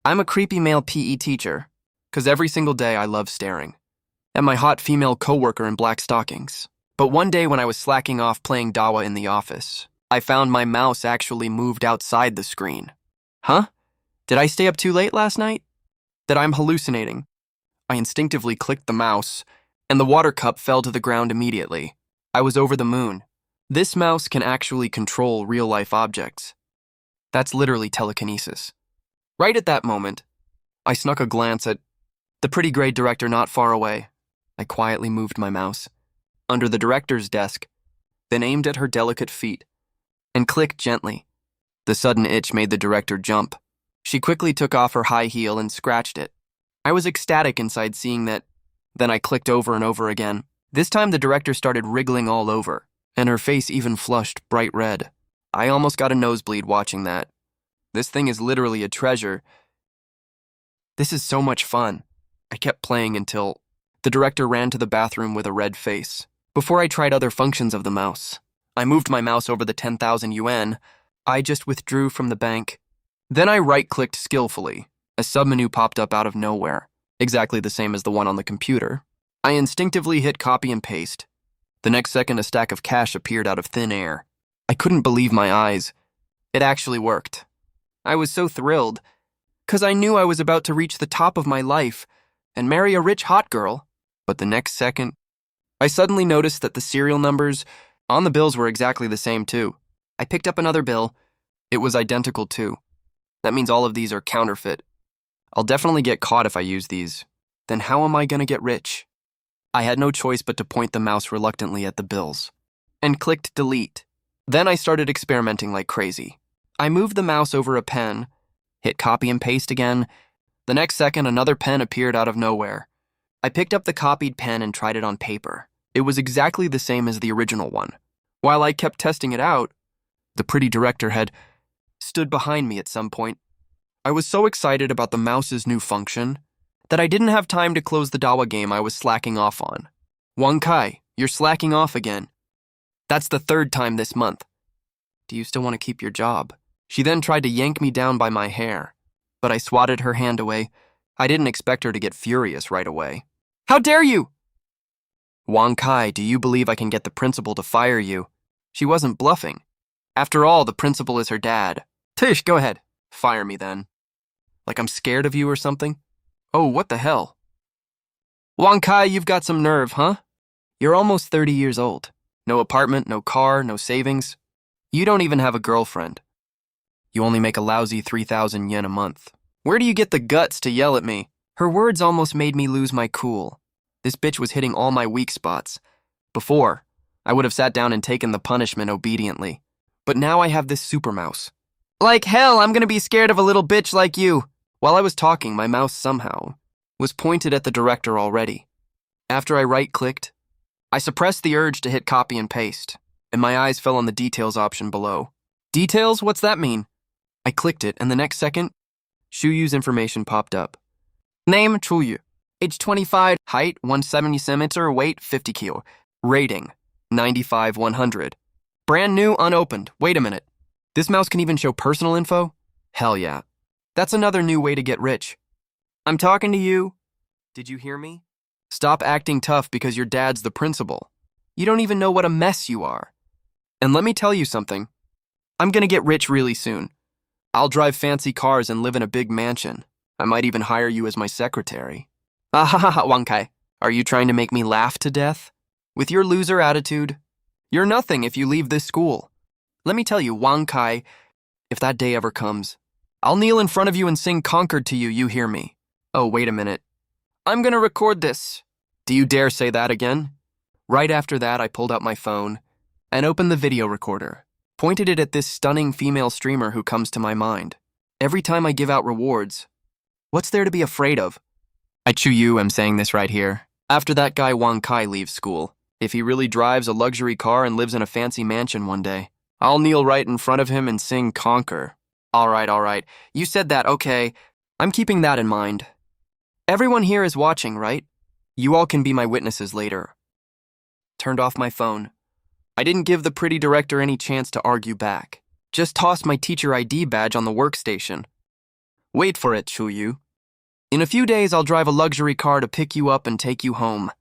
I'm a creepy male PE teacher, 'cause every single day I love staring at my hot female coworker in black stockings. But one day when I was slacking off playing Dawa in the office, I found my mouse actually moved outside the screen. Huh? Did I stay up too late last night? That I'm hallucinating? I instinctively clicked the mouse, and the water cup fell to the ground immediately. I was over the moon. This mouse can actually control real-life objects. That's literally telekinesis. Right at that moment, I snuck a glance at the pretty grade director not far away. I quietly moved my mouse under the director's desk, then aimed at her delicate feet, and clicked gently. The sudden itch made the director jump. She quickly took off her high heel and scratched it. I was ecstatic inside seeing that. Then I clicked over and over again. This time the director started wriggling all over, and her face even flushed bright red. I almost got a nosebleed watching that. This thing is literally a treasure. This is so much fun. I kept playing until the director ran to the bathroom with a red face. Before I tried other functions of the mouse, I moved my mouse over the 10,000 yuan I just withdrew from the bank. Then I right-clicked skillfully. A submenu popped up out of nowhere, exactly the same as the one on the computer. I instinctively hit copy and paste. The next second, a stack of cash appeared out of thin air. I couldn't believe my eyes. It actually worked. I was so thrilled, 'cause I knew I was about to reach the top of my life and marry a rich hot girl. But the next second, I suddenly noticed that the serial numbers on the bills were exactly the same too. I picked up another bill. It was identical too. That means all of these are counterfeit. I'll definitely get caught if I use these. Then how am I gonna get rich? I had no choice but to point the mouse reluctantly at the bills and clicked delete. Then I started experimenting like crazy. I moved the mouse over a pen, hit copy and paste again. The next second, another pen appeared out of nowhere. I picked up the copied pen and tried it on paper. It was exactly the same as the original one. While I kept testing it out, the pretty director had stood behind me at some point. I was so excited about the mouse's new function that I didn't have time to close the Dawa game I was slacking off on. Wang Kai, you're slacking off again. That's the third time this month. Do you still want to keep your job? She then tried to yank me down by my hair, but I swatted her hand away. I didn't expect her to get furious right away. How dare you? Wang Kai, do you believe I can get the principal to fire you? She wasn't bluffing. After all, the principal is her dad. Tish, go ahead. Fire me then. Like I'm scared of you or something? Oh, what the hell? Wang Kai, you've got some nerve, huh? You're almost 30 years old. No apartment, no car, no savings. You don't even have a girlfriend. You only make a lousy 3,000 yen a month. Where do you get the guts to yell at me? Her words almost made me lose my cool. This bitch was hitting all my weak spots. Before, I would have sat down and taken the punishment obediently. But now I have this super mouse. Like hell, I'm gonna be scared of a little bitch like you. While I was talking, my mouse somehow was pointed at the director already. After I right-clicked, I suppressed the urge to hit copy and paste, and my eyes fell on the details option below. Details? What's that mean? I clicked it, and the next second, Shuyu's information popped up. Name, Chuyu. Age 25, height 170 centimeter, weight 50 kilo. Rating, 95/100. Brand new, unopened. Wait a minute. This mouse can even show personal info? Hell yeah. That's another new way to get rich. I'm talking to you. Did you hear me? Stop acting tough because your dad's the principal. You don't even know what a mess you are. And let me tell you something. I'm gonna get rich really soon. I'll drive fancy cars and live in a big mansion. I might even hire you as my secretary. Ahaha, Wang Kai. Are you trying to make me laugh to death? With your loser attitude, you're nothing if you leave this school. Let me tell you, Wang Kai, if that day ever comes, I'll kneel in front of you and sing Conquered to you, you hear me. Oh, wait a minute. I'm gonna record this. Do you dare say that again? Right after that, I pulled out my phone and opened the video recorder, pointed it at this stunning female streamer who comes to my mind. Every time I give out rewards, what's there to be afraid of? I Chuyu am saying this right here. After that guy Wang Kai leaves school, if he really drives a luxury car and lives in a fancy mansion one day, I'll kneel right in front of him and sing Conquer. All right. You said that, okay. I'm keeping that in mind. Everyone here is watching, right? You all can be my witnesses later. Turned off my phone. I didn't give the pretty director any chance to argue back. Just tossed my teacher ID badge on the workstation. Wait for it, Chuyu. In a few days, I'll drive a luxury car to pick you up and take you home.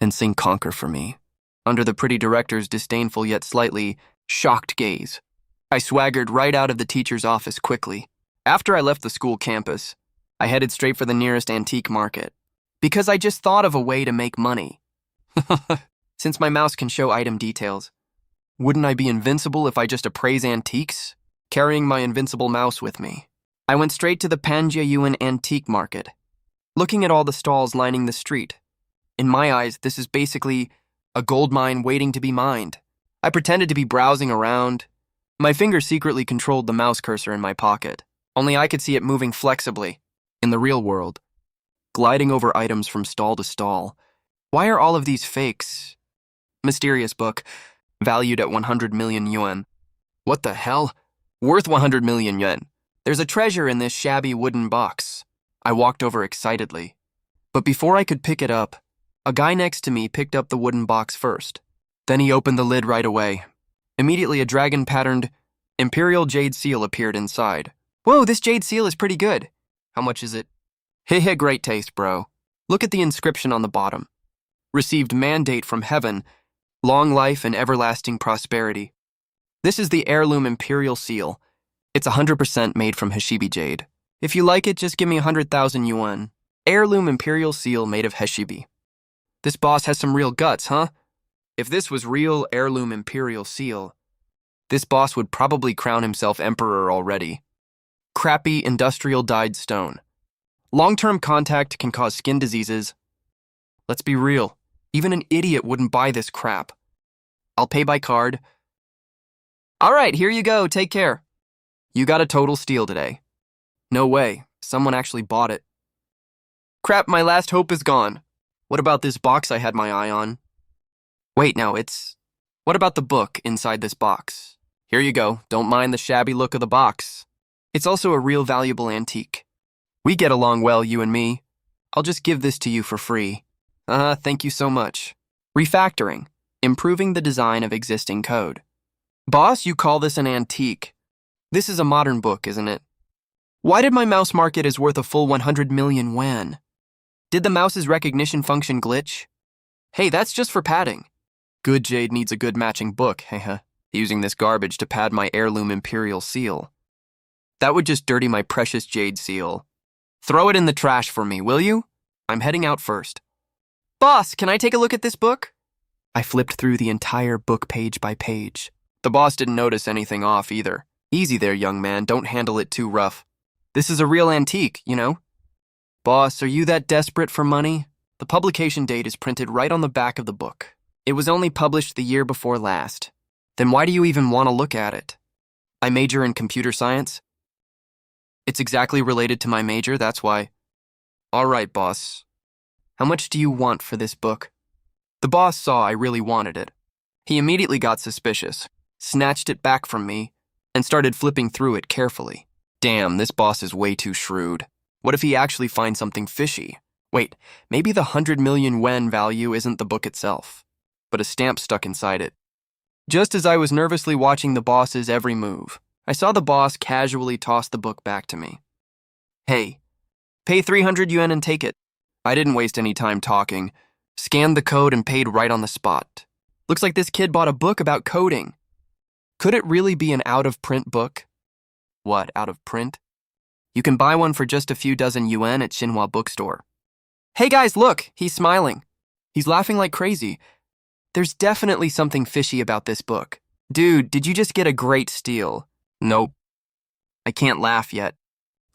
And sing Conquer for me, under the pretty director's disdainful yet slightly shocked gaze. I swaggered right out of the teacher's office quickly. After I left the school campus, I headed straight for the nearest antique market, because I just thought of a way to make money. Since my mouse can show item details, wouldn't I be invincible if I just appraise antiques, carrying my invincible mouse with me? I went straight to the Panjiayuan antique market, looking at all the stalls lining the street. In my eyes, this is basically a gold mine waiting to be mined. I pretended to be browsing around. My finger secretly controlled the mouse cursor in my pocket. Only I could see it moving flexibly. In the real world, gliding over items from stall to stall. Why are all of these fakes? Mysterious book, valued at 100 million yuan. What the hell? Worth 100 million yuan. There's a treasure in this shabby wooden box. I walked over excitedly. But before I could pick it up, a guy next to me picked up the wooden box first. Then he opened the lid right away. Immediately, a dragon-patterned imperial jade seal appeared inside. Whoa, this jade seal is pretty good. How much is it? Heh, great taste, bro. Look at the inscription on the bottom. Received mandate from heaven, long life and everlasting prosperity. This is the heirloom imperial seal. It's 100% made from Heshibi jade. If you like it, just give me 100,000 yuan. Heirloom imperial seal made of Heshibi. This boss has some real guts, huh? If this was real heirloom imperial seal, this boss would probably crown himself emperor already. Crappy industrial dyed stone. Long-term contact can cause skin diseases. Let's be real, even an idiot wouldn't buy this crap. I'll pay by card. All right, here you go, take care. You got a total steal today. No way, someone actually bought it. Crap, my last hope is gone. What about this box I had my eye on? Wait, no, what about the book inside this box? Here you go, don't mind the shabby look of the box. It's also a real valuable antique. We get along well, you and me. I'll just give this to you for free. Thank you so much. Refactoring, improving the design of existing code. Boss, you call this an antique. This is a modern book, isn't it? Why did my mouse mark it as worth a full 100 million yuan? Did the mouse's recognition function glitch? Hey, that's just for padding. Good jade needs a good matching book, hehe. Using this garbage to pad my heirloom imperial seal. That would just dirty my precious jade seal. Throw it in the trash for me, will you? I'm heading out first. Boss, can I take a look at this book? I flipped through the entire book page by page. The boss didn't notice anything off either. Easy there, young man, don't handle it too rough. This is a real antique, you know? Boss, are you that desperate for money? The publication date is printed right on the back of the book. It was only published the year before last. Then why do you even want to look at it? I major in computer science. It's exactly related to my major, that's why. All right, boss. How much do you want for this book? The boss saw I really wanted it. He immediately got suspicious, snatched it back from me, and started flipping through it carefully. Damn, this boss is way too shrewd. What if he actually finds something fishy? Wait, maybe the 100 million yuan value isn't the book itself, but a stamp stuck inside it. Just as I was nervously watching the boss's every move, I saw the boss casually toss the book back to me. Hey, pay 300 yuan and take it. I didn't waste any time talking, scanned the code and paid right on the spot. Looks like this kid bought a book about coding. Could it really be an out-of-print book? What, out of print? You can buy one for just a few dozen yuan at Xinhua bookstore. Hey guys, look, he's smiling. He's laughing like crazy. There's definitely something fishy about this book. Dude, did you just get a great steal? Nope. I can't laugh yet.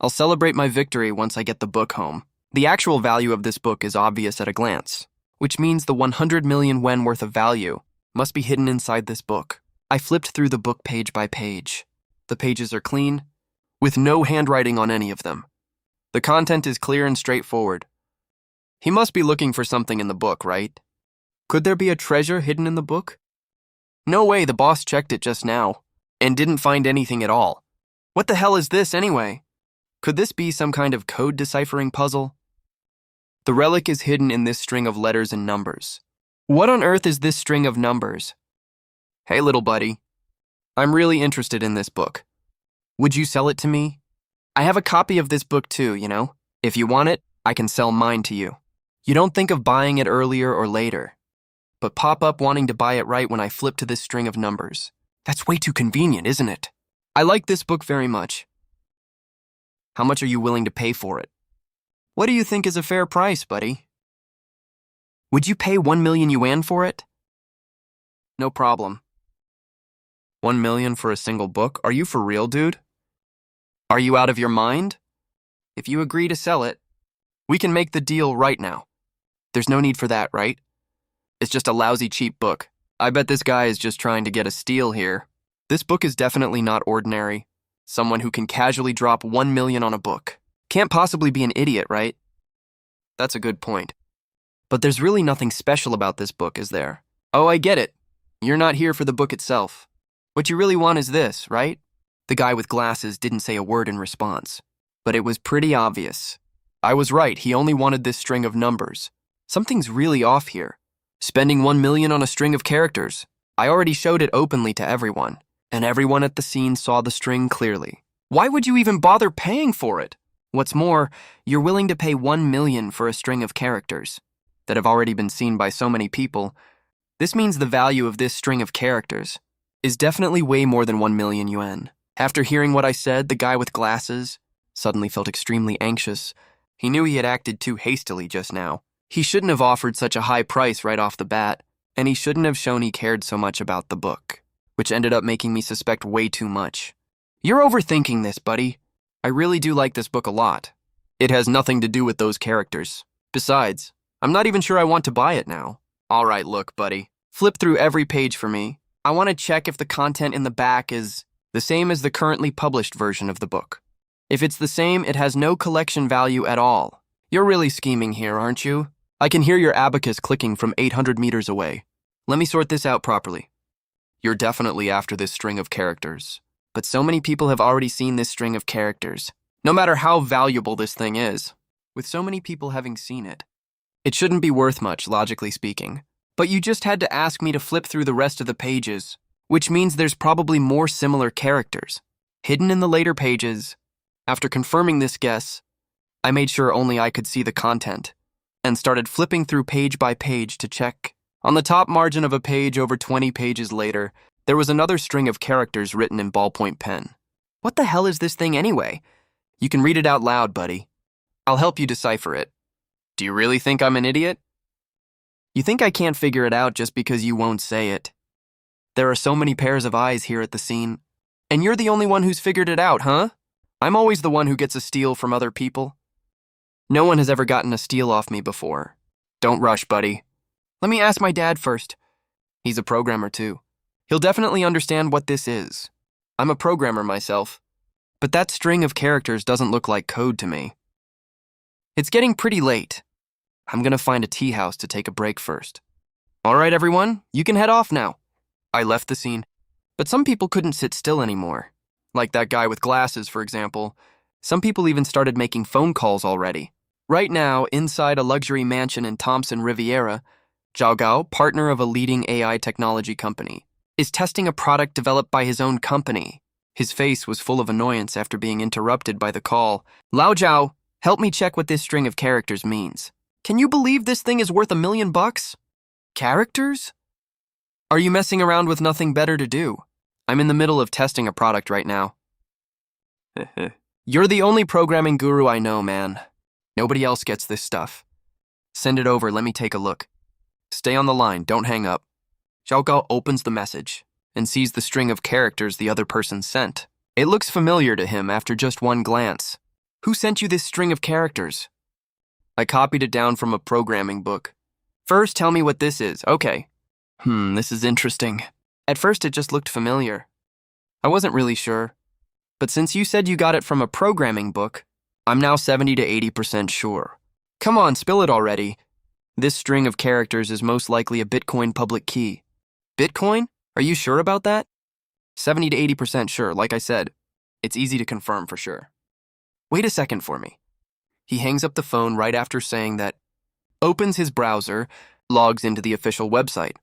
I'll celebrate my victory once I get the book home. The actual value of this book is obvious at a glance, which means the 100 million yuan worth of value must be hidden inside this book. I flipped through the book page by page. The pages are clean, with no handwriting on any of them. The content is clear and straightforward. He must be looking for something in the book, right? Could there be a treasure hidden in the book? No way, the boss checked it just now, and didn't find anything at all. What the hell is this anyway? Could this be some kind of code deciphering puzzle? The relic is hidden in this string of letters and numbers. What on earth is this string of numbers? Hey, little buddy. I'm really interested in this book. Would you sell it to me? I have a copy of this book too, you know? If you want it, I can sell mine to you. You don't think of buying it earlier or later, but pop up wanting to buy it right when I flip to this string of numbers. That's way too convenient, isn't it? I like this book very much. How much are you willing to pay for it? What do you think is a fair price, buddy? Would you pay 1 million yuan for it? No problem. 1 million for a single book? Are you for real, dude? Are you out of your mind? If you agree to sell it, we can make the deal right now. There's no need for that, right? It's just a lousy cheap book. I bet this guy is just trying to get a steal here. This book is definitely not ordinary. Someone who can casually drop 1 million on a book can't possibly be an idiot, right? That's a good point. But there's really nothing special about this book, is there? Oh, I get it. You're not here for the book itself. What you really want is this, right? The guy with glasses didn't say a word in response, but it was pretty obvious. I was right, he only wanted this string of numbers. Something's really off here. Spending 1 million on a string of characters. I already showed it openly to everyone, and everyone at the scene saw the string clearly. Why would you even bother paying for it? What's more, you're willing to pay 1 million for a string of characters that have already been seen by so many people. This means the value of this string of characters is definitely way more than 1 million yuan. After hearing what I said, the guy with glasses suddenly felt extremely anxious. He knew he had acted too hastily just now. He shouldn't have offered such a high price right off the bat, and he shouldn't have shown he cared so much about the book, which ended up making me suspect way too much. You're overthinking this, buddy. I really do like this book a lot. It has nothing to do with those characters. Besides, I'm not even sure I want to buy it now. All right, look, buddy. Flip through every page for me. I want to check if the content in the back is the same as the currently published version of the book. If it's the same, it has no collection value at all. You're really scheming here, aren't you? I can hear your abacus clicking from 800 meters away. Let me sort this out properly. You're definitely after this string of characters. But so many people have already seen this string of characters. No matter how valuable this thing is, with so many people having seen it, it shouldn't be worth much, logically speaking. But you just had to ask me to flip through the rest of the pages, which means there's probably more similar characters hidden in the later pages. After confirming this guess, I made sure only I could see the content and started flipping through page by page to check. On the top margin of a page over 20 pages later, there was another string of characters written in ballpoint pen. What the hell is this thing anyway? You can read it out loud, buddy. I'll help you decipher it. Do you really think I'm an idiot? You think I can't figure it out just because you won't say it? There are so many pairs of eyes here at the scene, and you're the only one who's figured it out, huh? I'm always the one who gets a steal from other people. No one has ever gotten a steal off me before. Don't rush, buddy. Let me ask my dad first. He's a programmer too. He'll definitely understand what this is. I'm a programmer myself, but that string of characters doesn't look like code to me. It's getting pretty late. I'm gonna find a tea house to take a break first. All right, everyone, you can head off now. I left the scene, but some people couldn't sit still anymore. Like that guy with glasses, for example. Some people even started making phone calls already. Right now, inside a luxury mansion in Thompson Riviera, Zhao Gao, partner of a leading AI technology company, is testing a product developed by his own company. His face was full of annoyance after being interrupted by the call. Lao Zhao, help me check what this string of characters means. Can you believe this thing is worth $1 million? Characters? Are you messing around with nothing better to do? I'm in the middle of testing a product right now. You're the only programming guru I know, man. Nobody else gets this stuff. Send it over, let me take a look. Stay on the line, don't hang up. Zhao Gao opens the message and sees the string of characters the other person sent. It looks familiar to him after just one glance. Who sent you this string of characters? I copied it down from a programming book. First, tell me what this is. Okay. This is interesting. At first, it just looked familiar. I wasn't really sure. But since you said you got it from a programming book, I'm now 70 to 80% sure. Come on, spill it already. This string of characters is most likely a Bitcoin public key. Bitcoin? Are you sure about that? 70 to 80% sure, like I said. It's easy to confirm for sure. Wait a second for me. He hangs up the phone right after saying that, opens his browser, logs into the official website,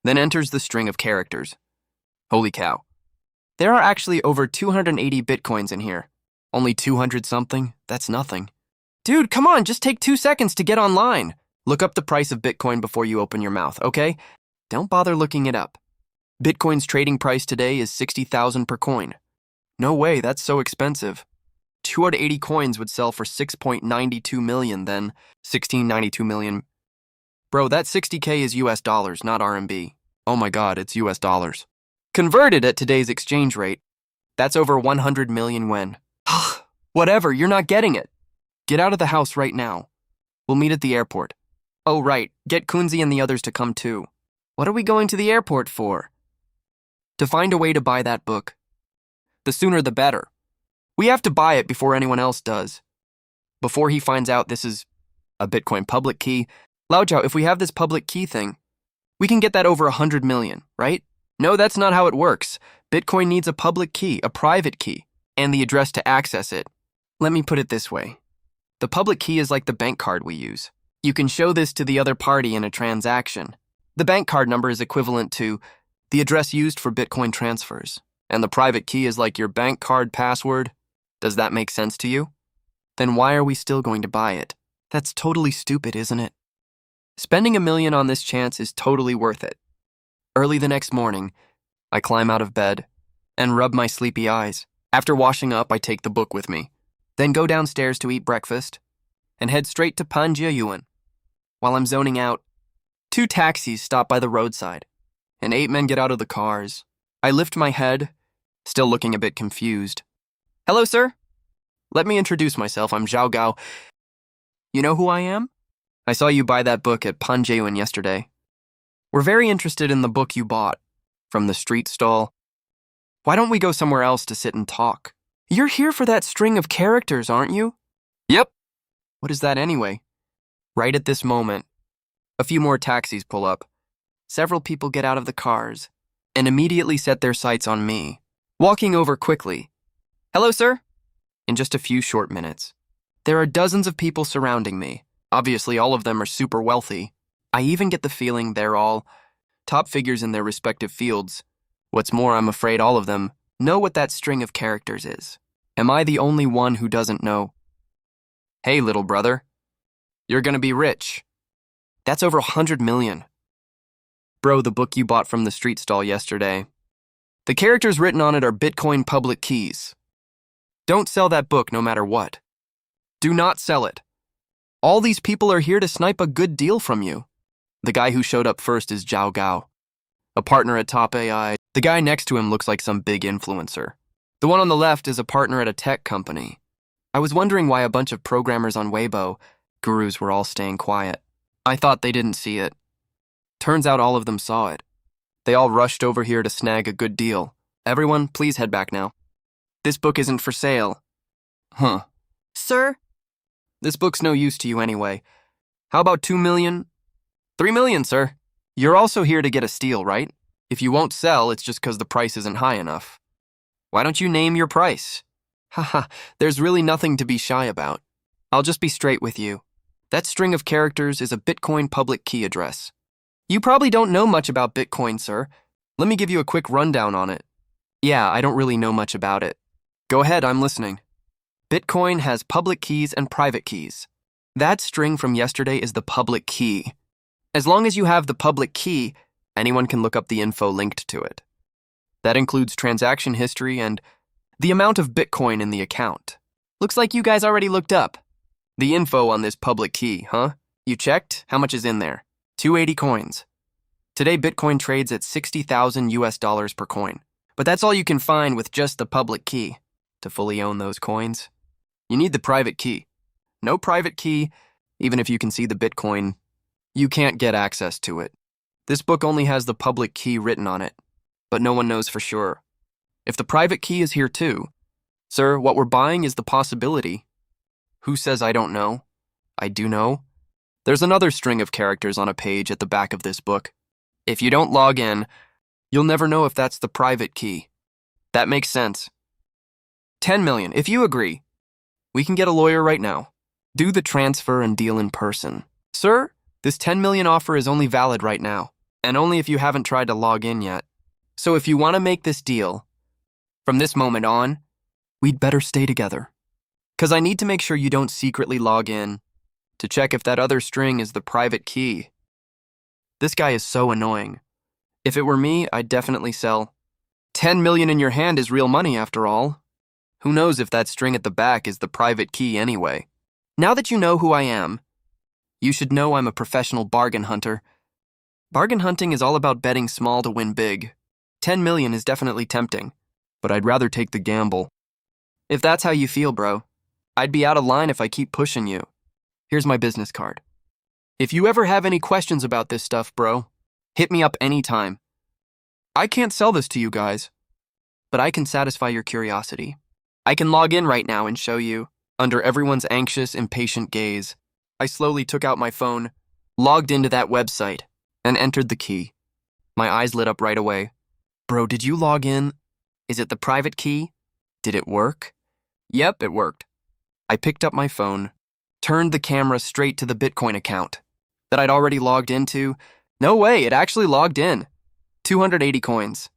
then enters the string of characters. Holy cow. There are actually over 280 bitcoins in here. Only 200 something? That's nothing. Dude, come on, just take 2 seconds to get online. Look up the price of Bitcoin before you open your mouth, okay? Don't bother looking it up. Bitcoin's trading price today is 60,000 per coin. No way, that's so expensive. 280 coins would sell for 6.92 million, then 1692 million. Bro, that 60K is US dollars, not RMB. Oh my god, it's US dollars. Converted at today's exchange rate, that's over 100 million yen. Whatever, you're not getting it. Get out of the house right now. We'll meet at the airport. Oh right, get Kunzi and the others to come too. What are we going to the airport for? To find a way to buy that book. The sooner the better. We have to buy it before anyone else does. Before he finds out this is a Bitcoin public key. Laojiao, if we have this public key thing, we can get that over 100 million, right? No, that's not how it works. Bitcoin needs a public key, a private key, and the address to access it. Let me put it this way. The public key is like the bank card we use. You can show this to the other party in a transaction. The bank card number is equivalent to the address used for Bitcoin transfers, and the private key is like your bank card password. Does that make sense to you? Then why are we still going to buy it? That's totally stupid, isn't it? Spending $1 million on this chance is totally worth it. Early the next morning, I climb out of bed and rub my sleepy eyes. After washing up, I take the book with me, then go downstairs to eat breakfast and head straight to Panjiayuan. While I'm zoning out, 2 taxis stop by the roadside, and 8 men get out of the cars. I lift my head, still looking a bit confused. Hello, sir. Let me introduce myself. I'm Zhao Gao. You know who I am? I saw you buy that book at Panjiayuan yesterday. We're very interested in the book you bought from the street stall. Why don't we go somewhere else to sit and talk? You're here for that string of characters, aren't you? Yep. What is that anyway? Right at this moment, a few more taxis pull up. Several people get out of the cars and immediately set their sights on me, walking over quickly. Hello, sir. In just a few short minutes, there are dozens of people surrounding me. Obviously, all of them are super wealthy. I even get the feeling they're all top figures in their respective fields. What's more, I'm afraid all of them know what that string of characters is. Am I the only one who doesn't know? Hey, little brother. You're gonna be rich. That's over 100 million. Bro, the book you bought from the street stall yesterday. The characters written on it are Bitcoin public keys. Don't sell that book no matter what. Do not sell it. All these people are here to snipe a good deal from you. The guy who showed up first is Zhao Gao, a partner at Top AI. The guy next to him looks like some big influencer. The one on the left is a partner at a tech company. I was wondering why a bunch of programmers on Weibo, gurus, were all staying quiet. I thought they didn't see it. Turns out all of them saw it. They all rushed over here to snag a good deal. Everyone, please head back now. This book isn't for sale. Huh. Sir? This book's no use to you anyway. How about 2 million? 3 million, sir. You're also here to get a steal, right? If you won't sell, it's just because the price isn't high enough. Why don't you name your price? Haha, there's really nothing to be shy about. I'll just be straight with you. That string of characters is a Bitcoin public key address. You probably don't know much about Bitcoin, sir. Let me give you a quick rundown on it. Yeah, I don't really know much about it. Go ahead, I'm listening. Bitcoin has public keys and private keys. That string from yesterday is the public key. As long as you have the public key, anyone can look up the info linked to it. That includes transaction history and the amount of Bitcoin in the account. Looks like you guys already looked up the info on this public key, huh? You checked? How much is in there? 280 coins. Today, Bitcoin trades at 60,000 US dollars per coin. But that's all you can find with just the public key. To fully own those coins, you need the private key. No private key, even if you can see the Bitcoin, you can't get access to it. This book only has the public key written on it, but no one knows for sure. If the private key is here too, sir, what we're buying is the possibility. Who says I don't know? I do know. There's another string of characters on a page at the back of this book. If you don't log in, you'll never know if that's the private key. That makes sense. 10 million, if you agree. We can get a lawyer right now. Do the transfer and deal in person. Sir, this 10 million offer is only valid right now, and only if you haven't tried to log in yet. So if you want to make this deal, from this moment on, we'd better stay together. Because I need to make sure you don't secretly log in to check if that other string is the private key. This guy is so annoying. If it were me, I'd definitely sell. 10 million in your hand is real money after all. Who knows if that string at the back is the private key anyway? Now that you know who I am, you should know I'm a professional bargain hunter. Bargain hunting is all about betting small to win big. 10 million is definitely tempting, but I'd rather take the gamble. If that's how you feel, bro, I'd be out of line if I keep pushing you. Here's my business card. If you ever have any questions about this stuff, bro, hit me up anytime. I can't sell this to you guys, but I can satisfy your curiosity. I can log in right now and show you, under everyone's anxious, impatient gaze. I slowly took out my phone, logged into that website, and entered the key. My eyes lit up right away. Bro, did you log in? Is it the private key? Did it work? Yep, it worked. I picked up my phone, turned the camera straight to the Bitcoin account that I'd already logged into. No way, it actually logged in. 280 coins.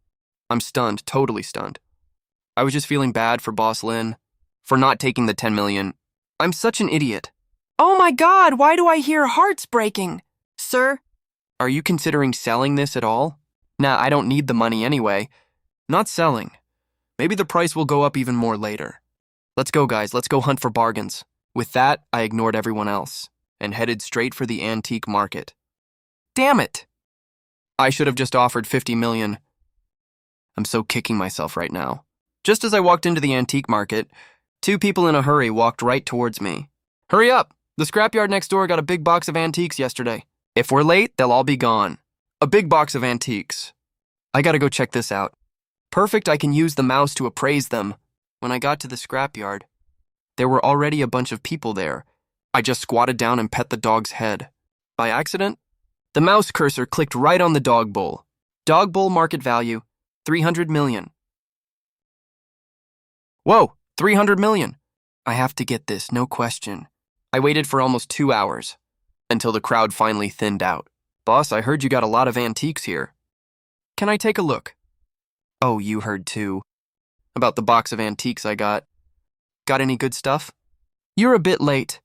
I'm stunned, totally stunned. I was just feeling bad for Boss Lin for not taking the 10 million. I'm such an idiot. Oh my God, why do I hear hearts breaking? Sir, are you considering selling this at all? Nah, I don't need the money anyway. Not selling. Maybe the price will go up even more later. Let's go, guys. Let's go hunt for bargains. With that, I ignored everyone else and headed straight for the antique market. Damn it! I should have just offered 50 million. I'm so kicking myself right now. Just as I walked into the antique market, two people in a hurry walked right towards me. Hurry up! The scrapyard next door got a big box of antiques yesterday. If we're late, they'll all be gone. A big box of antiques. I gotta go check this out. Perfect, I can use the mouse to appraise them. When I got to the scrapyard, there were already a bunch of people there. I just squatted down and pet the dog's head. By accident, the mouse cursor clicked right on the dog bowl. Dog bowl market value, 300 million. Whoa, 300 million. I have to get this, no question. I waited for almost 2 hours, until the crowd finally thinned out. Boss, I heard you got a lot of antiques here. Can I take a look? Oh, you heard too. About the box of antiques I got. Got any good stuff? You're a bit late.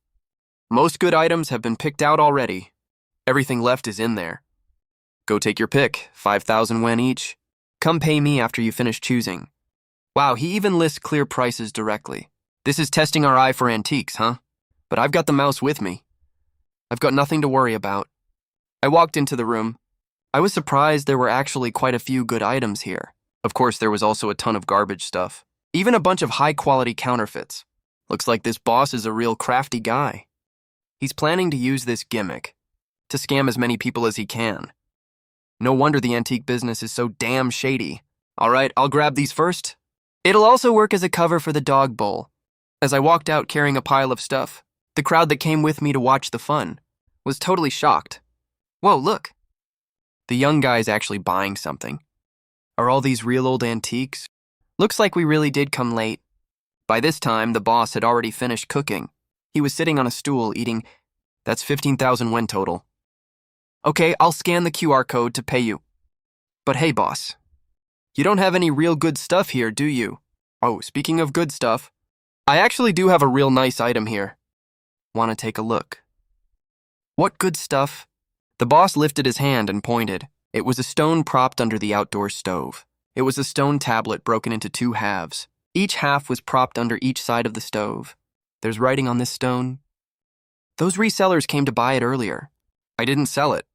Most good items have been picked out already. Everything left is in there. Go take your pick, 5,000 yen each. Come pay me after you finish choosing. Wow, he even lists clear prices directly. This is testing our eye for antiques, huh? But I've got the mouse with me. I've got nothing to worry about. I walked into the room. I was surprised there were actually quite a few good items here. Of course, there was also a ton of garbage stuff. Even a bunch of high-quality counterfeits. Looks like this boss is a real crafty guy. He's planning to use this gimmick to scam as many people as he can. No wonder the antique business is so damn shady. All right, I'll grab these first. It'll also work as a cover for the dog bowl. As I walked out carrying a pile of stuff, the crowd that came with me to watch the fun was totally shocked. Whoa, look. The young guy's actually buying something. Are all these real old antiques? Looks like we really did come late. By this time, the boss had already finished cooking. He was sitting on a stool eating. That's 15,000 yen total. Okay, I'll scan the QR code to pay you. But hey, boss. You don't have any real good stuff here, do you? Oh, speaking of good stuff, I actually do have a real nice item here. Want to take a look? What good stuff? The boss lifted his hand and pointed. It was a stone propped under the outdoor stove. It was a stone tablet broken into 2 halves. Each half was propped under each side of the stove. There's writing on this stone. Those resellers came to buy it earlier. I didn't sell it.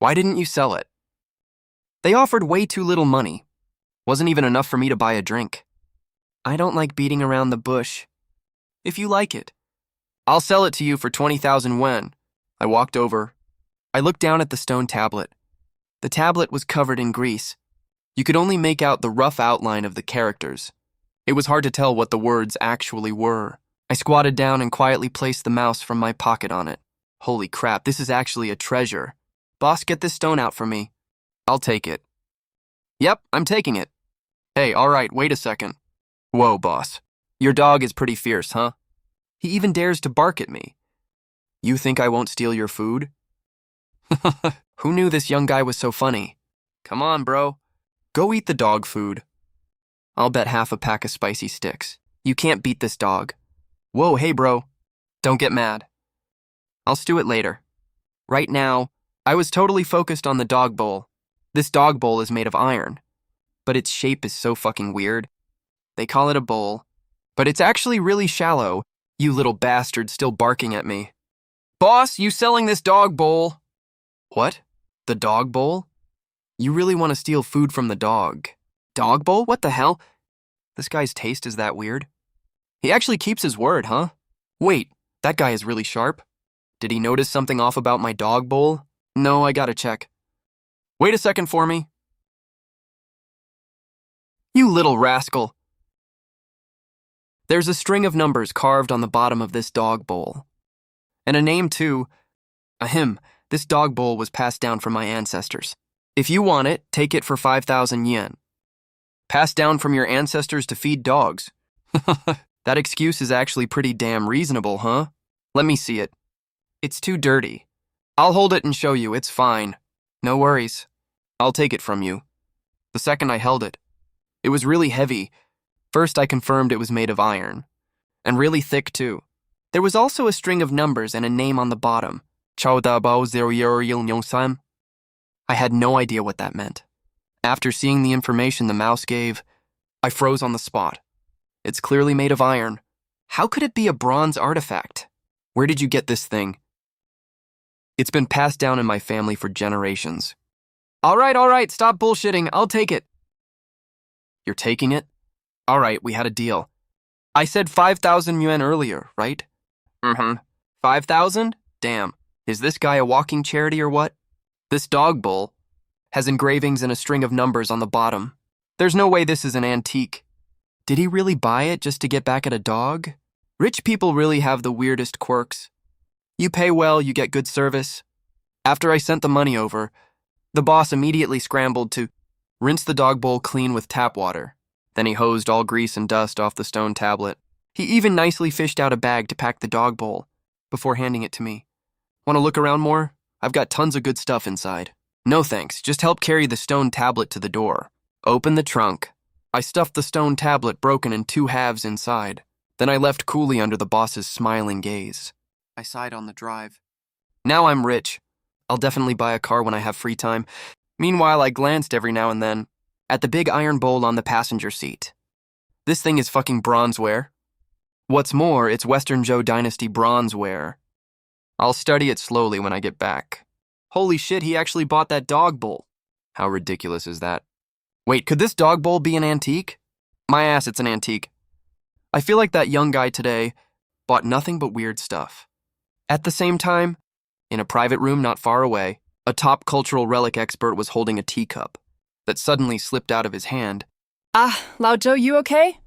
Why didn't you sell it? They offered way too little money. Wasn't even enough for me to buy a drink. I don't like beating around the bush. If you like it, I'll sell it to you for 20,000 yen. I walked over. I looked down at the stone tablet. The tablet was covered in grease. You could only make out the rough outline of the characters. It was hard to tell what the words actually were. I squatted down and quietly placed the mouse from my pocket on it. Holy crap, this is actually a treasure. Boss, get this stone out for me. I'll take it. Yep, I'm taking it. Hey, all right, wait a second. Whoa, boss. Your dog is pretty fierce, huh? He even dares to bark at me. You think I won't steal your food? Who knew this young guy was so funny? Come on, bro. Go eat the dog food. I'll bet half a pack of spicy sticks. You can't beat this dog. Whoa, hey bro. Don't get mad. I'll stew it later. Right now, I was totally focused on the dog bowl. This dog bowl is made of iron, but its shape is so fucking weird. They call it a bowl, but it's actually really shallow. You little bastard still barking at me. Boss, you selling this dog bowl? What? The dog bowl? You really want to steal food from the dog? Dog bowl? What the hell? This guy's taste is that weird. He actually keeps his word, huh? Wait, that guy is really sharp. Did he notice something off about my dog bowl? No, I gotta check. Wait a second for me. You little rascal. There's a string of numbers carved on the bottom of this dog bowl. And a name too. Ahem, this dog bowl was passed down from my ancestors. If you want it, take it for 5,000 yen. Passed down from your ancestors to feed dogs. That excuse is actually pretty damn reasonable, huh? Let me see it. It's too dirty. I'll hold it and show you, it's fine. No worries. I'll take it from you. The second I held it, it was really heavy. First I confirmed it was made of iron. And really thick too. There was also a string of numbers and a name on the bottom. Chaodabao 0013. I had no idea what that meant. After seeing the information the mouse gave, I froze on the spot. It's clearly made of iron. How could it be a bronze artifact? Where did you get this thing? It's been passed down in my family for generations. All right, stop bullshitting. I'll take it. You're taking it? All right, we had a deal. I said 5,000 yuan earlier, right? 5,000? Damn. Is this guy a walking charity or what? This dog bowl has engravings and a string of numbers on the bottom. There's no way this is an antique. Did he really buy it just to get back at a dog? Rich people really have the weirdest quirks. You pay well, you get good service. After I sent the money over, the boss immediately scrambled to rinse the dog bowl clean with tap water. Then he hosed all grease and dust off the stone tablet. He even nicely fished out a bag to pack the dog bowl before handing it to me. Want to look around more? I've got tons of good stuff inside. No thanks, just help carry the stone tablet to the door. Open the trunk. I stuffed the stone tablet broken in 2 halves inside. Then I left coolly under the boss's smiling gaze. I sighed on the drive. Now I'm rich. I'll definitely buy a car when I have free time. Meanwhile, I glanced every now and then at the big iron bowl on the passenger seat. This thing is fucking bronzeware. What's more, it's Western Zhou Dynasty bronzeware. I'll study it slowly when I get back. Holy shit, he actually bought that dog bowl. How ridiculous is that? Wait, could this dog bowl be an antique? My ass, it's an antique. I feel like that young guy today bought nothing but weird stuff. At the same time, in a private room not far away, a top cultural relic expert was holding a teacup that suddenly slipped out of his hand. Lao Zhou, you okay?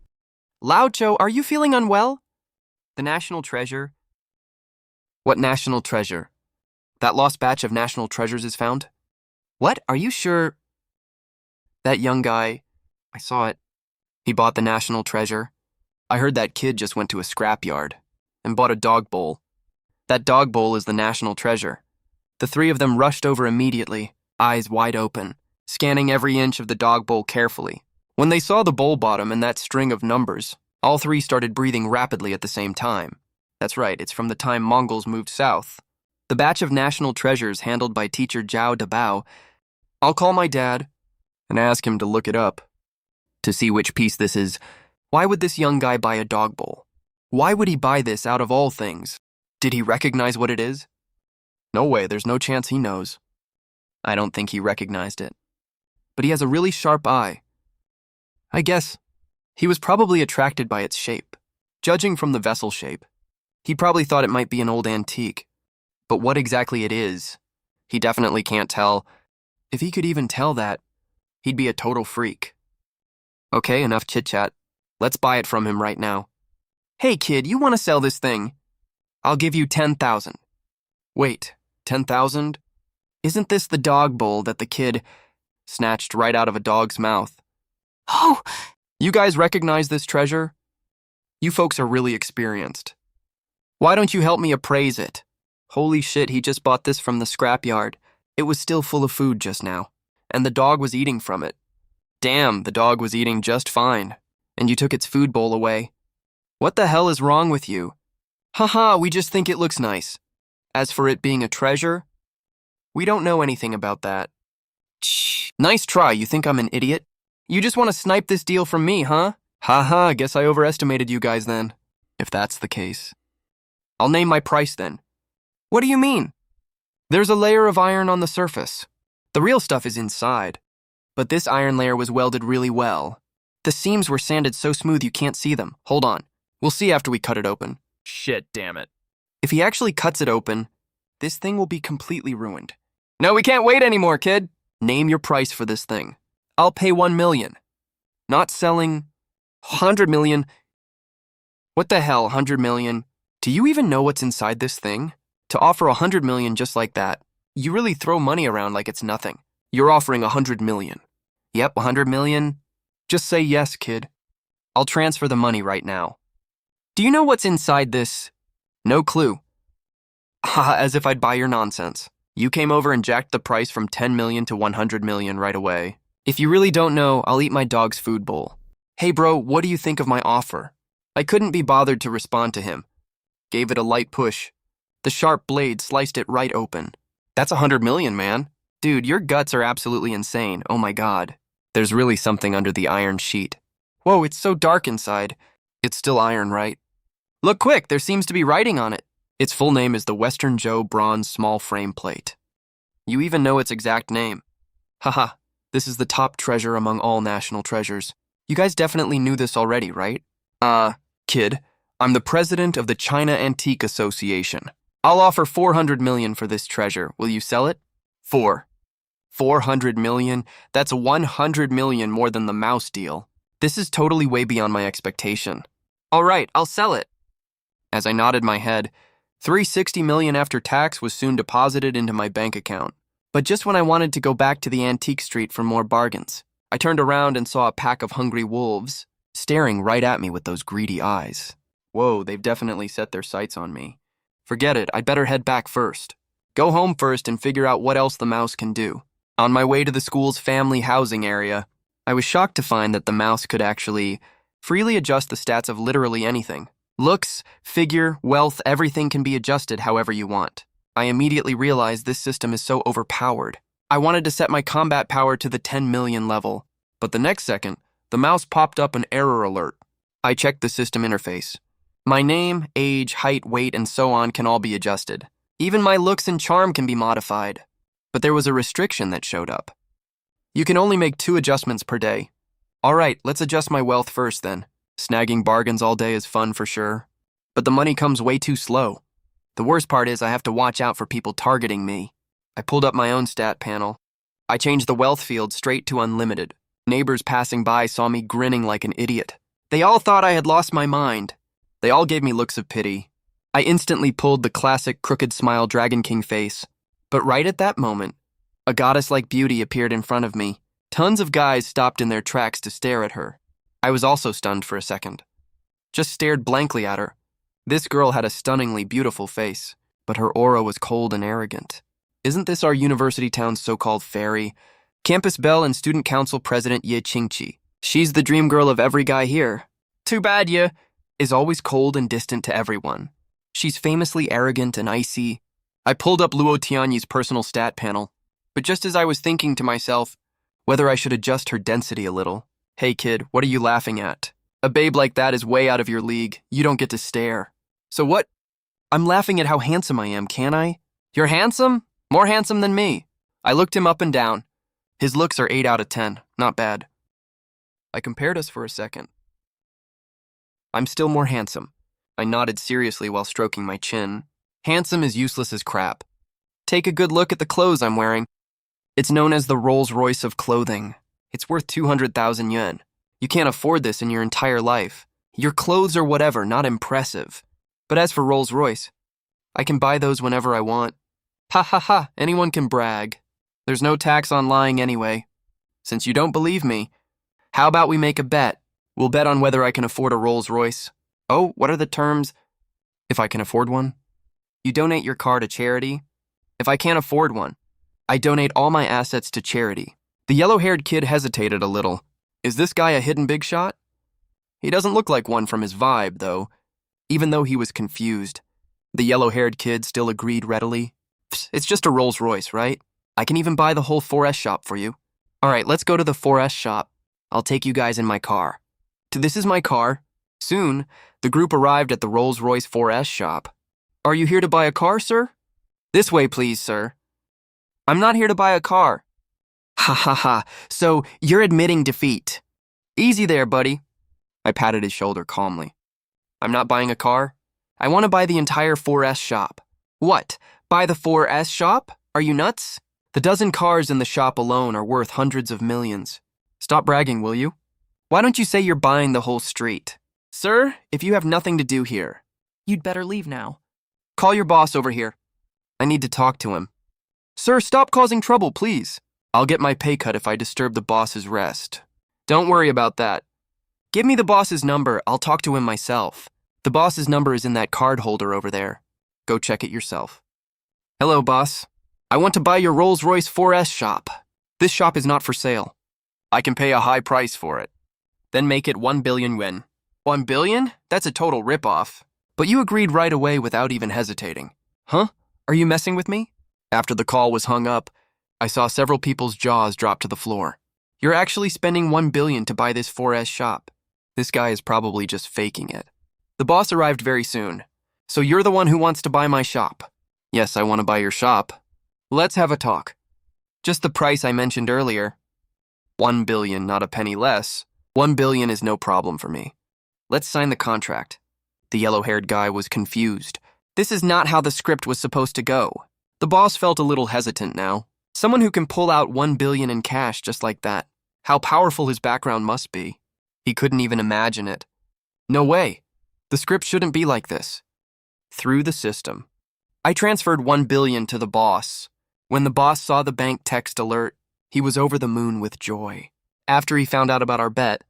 Lao Zhou, are you feeling unwell? The national treasure? What national treasure? That lost batch of national treasures is found? What? Are you sure? That young guy, I saw it. He bought the national treasure. I heard that kid just went to a scrapyard and bought a dog bowl. That dog bowl is the national treasure. The 3 of them rushed over immediately, eyes wide open, scanning every inch of the dog bowl carefully. When they saw the bowl bottom and that string of numbers, all 3 started breathing rapidly at the same time. That's right, it's from the time Mongols moved south. The batch of national treasures handled by teacher Zhao Dabao. I'll call my dad and ask him to look it up to see which piece this is. Why would this young guy buy a dog bowl? Why would he buy this out of all things? Did he recognize what it is? No way, there's no chance he knows. I don't think he recognized it. But he has a really sharp eye. I guess he was probably attracted by its shape. Judging from the vessel shape, he probably thought it might be an old antique. But what exactly it is, he definitely can't tell. If he could even tell that, he'd be a total freak. Okay, enough chit-chat. Let's buy it from him right now. Hey kid, you want to sell this thing? I'll give you 10,000. Wait, 10,000? Isn't this the dog bowl that the kid snatched right out of a dog's mouth? Oh! You guys recognize this treasure? You folks are really experienced. Why don't you help me appraise it? Holy shit, he just bought this from the scrapyard. It was still full of food just now, and the dog was eating from it. Damn, the dog was eating just fine, and you took its food bowl away. What the hell is wrong with you? Haha, we just think it looks nice. As for it being a treasure, we don't know anything about that. Shh. Nice try, you think I'm an idiot? You just want to snipe this deal from me, huh? Haha, guess I overestimated you guys then, if that's the case. I'll name my price then. What do you mean? There's a layer of iron on the surface. The real stuff is inside. But this iron layer was welded really well. The seams were sanded so smooth you can't see them. Hold on. We'll see after we cut it open. Shit, damn it. If he actually cuts it open, this thing will be completely ruined. No, we can't wait anymore, kid. Name your price for this thing. I'll pay 1 million. Not selling 100 million. What the hell, 100 million? Do you even know what's inside this thing? To offer 100 million just like that, you really throw money around like it's nothing. You're offering 100 million. Yep, 100 million. Just say yes, kid. I'll transfer the money right now. Do you know what's inside this? No clue. Haha, as if I'd buy your nonsense. You came over and jacked the price from 10 million to 100 million right away. If you really don't know, I'll eat my dog's food bowl. Hey bro, what do you think of my offer? I couldn't be bothered to respond to him. Gave it a light push. The sharp blade sliced it right open. That's 100 million, man. Dude, your guts are absolutely insane. Oh my god. There's really something under the iron sheet. Whoa, it's so dark inside. It's still iron, right? Look quick, there seems to be writing on it. Its full name is the Western Joe Bronze Small Frame Plate. You even know its exact name. Haha, this is the top treasure among all national treasures. You guys definitely knew this already, right? Kid, I'm the president of the China Antique Association. I'll offer 400 million for this treasure. Will you sell it? 400 million? That's 100 million more than the mouse deal. This is totally way beyond my expectation. All right, I'll sell it. As I nodded my head, 360 million after tax was soon deposited into my bank account. But just when I wanted to go back to the antique street for more bargains, I turned around and saw a pack of hungry wolves staring right at me with those greedy eyes. Whoa, they've definitely set their sights on me. Forget it, I'd better head back first. Go home first and figure out what else the mouse can do. On my way to the school's family housing area, I was shocked to find that the mouse could actually freely adjust the stats of literally anything. Looks, figure, wealth, everything can be adjusted however you want. I immediately realized this system is so overpowered. I wanted to set my combat power to the 10 million level, but the next second, the mouse popped up an error alert. I checked the system interface. My name, age, height, weight, and so on can all be adjusted. Even my looks and charm can be modified. But there was a restriction that showed up. You can only make 2 adjustments per day. All right, let's adjust my wealth first then. Snagging bargains all day is fun for sure. But the money comes way too slow. The worst part is I have to watch out for people targeting me. I pulled up my own stat panel. I changed the wealth field straight to unlimited. Neighbors passing by saw me grinning like an idiot. They all thought I had lost my mind. They all gave me looks of pity. I instantly pulled the classic crooked smile Dragon King face. But right at that moment, a goddess-like beauty appeared in front of me. Tons of guys stopped in their tracks to stare at her. I was also stunned for a second. Just stared blankly at her. This girl had a stunningly beautiful face, but her aura was cold and arrogant. Isn't this our university town's so-called fairy? Campus belle and student council president Ye Qingqi. She's the dream girl of every guy here. Too bad Ye is always cold and distant to everyone. She's famously arrogant and icy. I pulled up Luo Tianyi's personal stat panel, but just as I was thinking to myself whether I should adjust her density a little. Hey kid, what are you laughing at? A babe like that is way out of your league. You don't get to stare. So what? I'm laughing at how handsome I am, can I? You're handsome? More handsome than me. I looked him up and down. His looks are 8 out of 10. Not bad. I compared us for a second. I'm still more handsome. I nodded seriously while stroking my chin. Handsome is useless as crap. Take a good look at the clothes I'm wearing. It's known as the Rolls-Royce of clothing. It's worth 200,000 yuan. You can't afford this in your entire life. Your clothes are whatever, not impressive. But as for Rolls-Royce, I can buy those whenever I want. Ha ha ha, anyone can brag. There's no tax on lying anyway. Since you don't believe me, how about we make a bet? We'll bet on whether I can afford a Rolls-Royce. Oh, what are the terms? If I can afford one, you donate your car to charity. If I can't afford one, I donate all my assets to charity. The yellow-haired kid hesitated a little. Is this guy a hidden big shot? He doesn't look like one from his vibe, though. Even though he was confused, the yellow-haired kid still agreed readily. Psst, it's just a Rolls Royce, right? I can even buy the whole 4S shop for you. All right, let's go to the 4S shop. I'll take you guys in my car. This is my car. Soon, the group arrived at the Rolls-Royce 4S shop. Are you here to buy a car, sir? This way, please, sir. I'm not here to buy a car. Ha ha ha, so you're admitting defeat. Easy there, buddy. I patted his shoulder calmly. I'm not buying a car. I want to buy the entire 4S shop. What? Buy the 4S shop? Are you nuts? The dozen cars in the shop alone are worth hundreds of millions. Stop bragging, will you? Why don't you say you're buying the whole street? Sir, if you have nothing to do here, you'd better leave now. Call your boss over here. I need to talk to him. Sir, stop causing trouble, please. I'll get my pay cut if I disturb the boss's rest. Don't worry about that. Give me the boss's number. I'll talk to him myself. The boss's number is in that card holder over there. Go check it yourself. Hello, boss. I want to buy your Rolls-Royce 4S shop. This shop is not for sale. I can pay a high price for it. Then make it 1 billion yuan. 1 billion? That's a total ripoff. But you agreed right away without even hesitating. Huh? Are you messing with me? After the call was hung up, I saw several people's jaws drop to the floor. You're actually spending 1 billion to buy this 4S shop. This guy is probably just faking it. The boss arrived very soon. So you're the one who wants to buy my shop. Yes, I want to buy your shop. Let's have a talk. Just the price I mentioned earlier. 1 billion, not a penny less. 1 billion is no problem for me. Let's sign the contract. The yellow-haired guy was confused. This is not how the script was supposed to go. The boss felt a little hesitant now. Someone who can pull out 1 billion in cash just like that. How powerful his background must be. He couldn't even imagine it. No way. The script shouldn't be like this. Through the system. I transferred 1 billion to the boss. When the boss saw the bank text alert, he was over the moon with joy. After he found out about our bet,